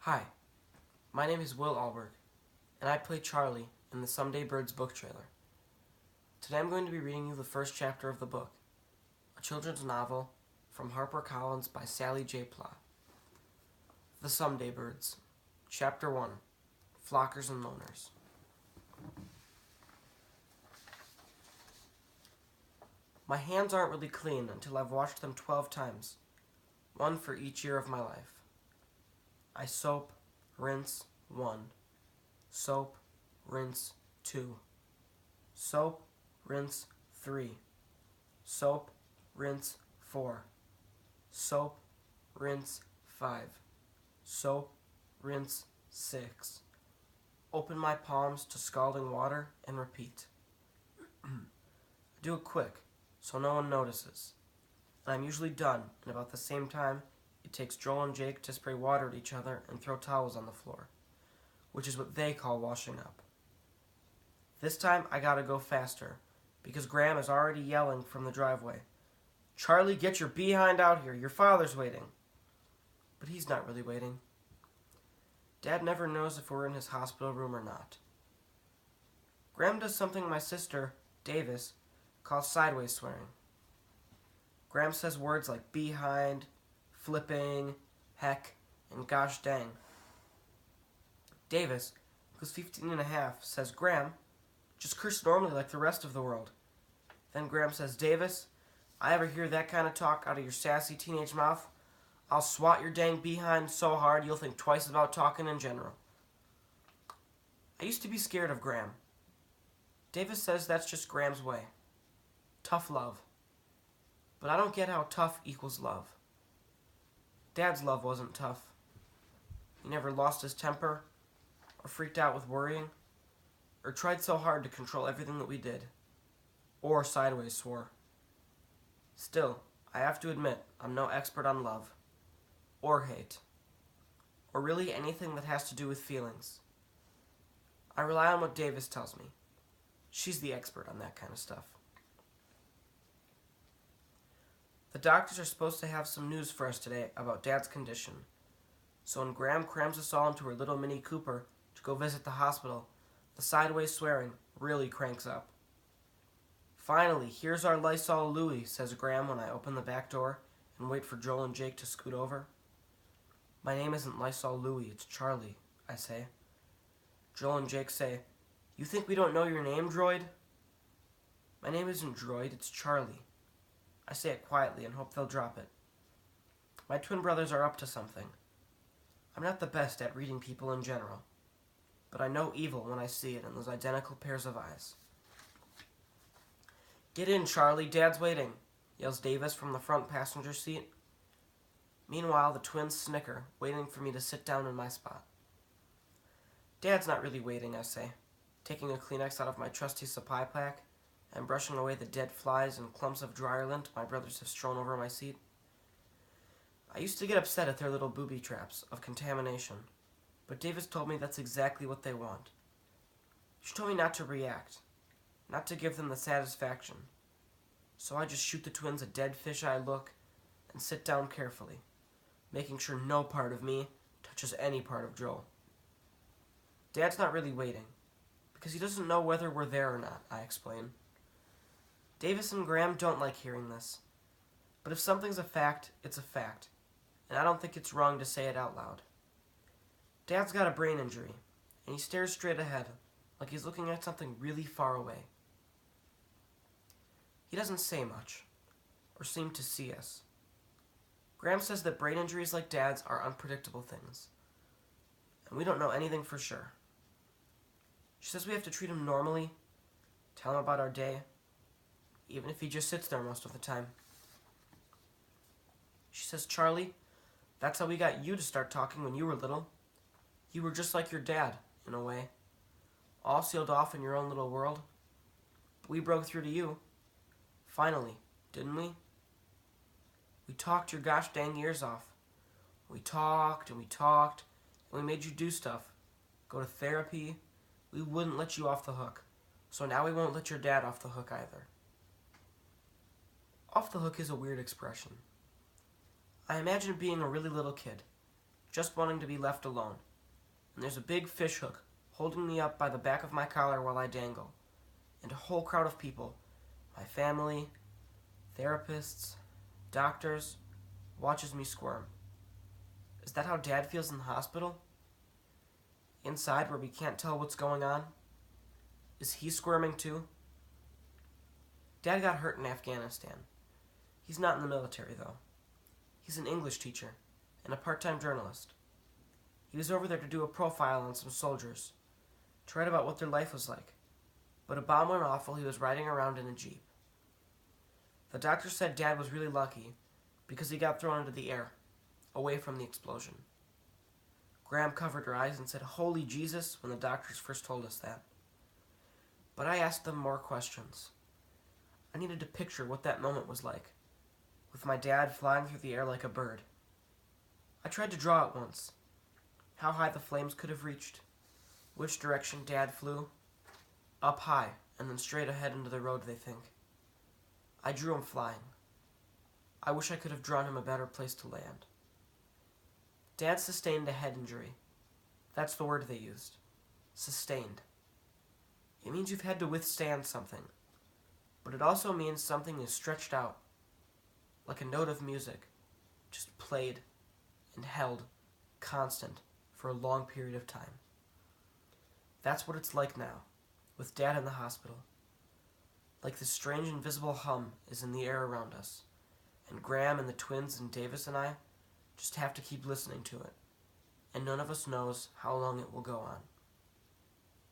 Hi, my name is Will Alberg, and I play Charlie in the Someday Birds book trailer. Today I'm going to be reading you the first chapter of the book, a children's novel from HarperCollins by Sally J. Pla. The Someday Birds, Chapter 1, Flockers and Loners. My hands aren't really clean until I've washed them 12 times, one for each year of my life. I soap, rinse, 1. Soap, rinse, 2. Soap, rinse, 3. Soap, rinse, 4. Soap, rinse, 5. Soap, rinse, 6. Open my palms to scalding water and repeat. Do it quick, so no one notices. And I'm usually done in about the same time it takes Joel and Jake to spray water at each other and throw towels on the floor, which is what they call washing up. This time I gotta go faster, because Graham is already yelling from the driveway. "Charlie, get your behind out here, your father's waiting." But he's not really waiting. Dad never knows if we're in his hospital room or not. Graham does something my sister, Davis, calls sideways swearing. Graham says words like behind, flipping, heck, and gosh dang. Davis, who's 15 and a half, says, "Graham, just curse normally like the rest of the world." Then Graham says, "Davis, I ever hear that kind of talk out of your sassy teenage mouth, I'll swat your dang behind so hard you'll think twice about talking in general." I used to be scared of Graham. Davis says that's just Graham's way. Tough love. But I don't get how tough equals love. Dad's love wasn't tough. He never lost his temper, or freaked out with worrying, or tried so hard to control everything that we did, or sideways swore. Still, I have to admit I'm no expert on love, or hate, or really anything that has to do with feelings. I rely on what Davis tells me. She's the expert on that kind of stuff. The doctors are supposed to have some news for us today about Dad's condition. So when Graham crams us all into her little Mini Cooper to go visit the hospital, the sideways swearing really cranks up. "Finally, here's our Lysol Louie," says Graham when I open the back door and wait for Joel and Jake to scoot over. "My name isn't Lysol Louie, it's Charlie," I say. Joel and Jake say, "You think we don't know your name, Droid?" "My name isn't Droid, it's Charlie." I say it quietly and hope they'll drop it. My twin brothers are up to something. I'm not the best at reading people in general, but I know evil when I see it in those identical pairs of eyes. "Get in, Charlie, Dad's waiting," yells Davis from the front passenger seat. Meanwhile, the twins snicker, waiting for me to sit down in my spot. "Dad's not really waiting," I say, taking a Kleenex out of my trusty supply pack and brushing away the dead flies and clumps of dryer lint my brothers have strewn over my seat. I used to get upset at their little booby traps of contamination, but Davis told me that's exactly what they want. She told me not to react, not to give them the satisfaction. So I just shoot the twins a dead fish-eye look and sit down carefully, making sure no part of me touches any part of Joel. Dad's not really waiting, because he doesn't know whether we're there or not, I explain. Davis and Graham don't like hearing this, but if something's a fact, it's a fact, and I don't think it's wrong to say it out loud. Dad's got a brain injury, and he stares straight ahead, like he's looking at something really far away. He doesn't say much, or seem to see us. Graham says that brain injuries like Dad's are unpredictable things, and we don't know anything for sure. She says we have to treat him normally, tell him about our day, even if he just sits there most of the time. She says, "Charlie, that's how we got you to start talking when you were little. You were just like your dad, in a way. All sealed off in your own little world. We broke through to you. Finally, didn't we? We talked your gosh dang ears off. We talked and we talked, and we made you do stuff. Go to therapy. We wouldn't let you off the hook. So now we won't let your dad off the hook either." Off the hook is a weird expression. I imagine being a really little kid, just wanting to be left alone. And there's a big fish hook holding me up by the back of my collar while I dangle. And a whole crowd of people, my family, therapists, doctors, watches me squirm. Is that how Dad feels in the hospital? Inside where we can't tell what's going on? Is he squirming too? Dad got hurt in Afghanistan. He's not in the military, though. He's an English teacher and a part-time journalist. He was over there to do a profile on some soldiers, to write about what their life was like. But a bomb went off while he was riding around in a jeep. The doctor said Dad was really lucky because he got thrown into the air, away from the explosion. Graham covered her eyes and said, "Holy Jesus," when the doctors first told us that. But I asked them more questions. I needed to picture what that moment was like, with my dad flying through the air like a bird. I tried to draw it once, how high the flames could have reached, which direction Dad flew, up high and then straight ahead into the road, they think. I drew him flying. I wish I could have drawn him a better place to land. Dad sustained a head injury. That's the word they used. Sustained. It means you've had to withstand something. But it also means something is stretched out, like a note of music, just played and held constant for a long period of time. That's what it's like now, with Dad in the hospital. Like this strange invisible hum is in the air around us, and Graham and the twins and Davis and I just have to keep listening to it, and none of us knows how long it will go on.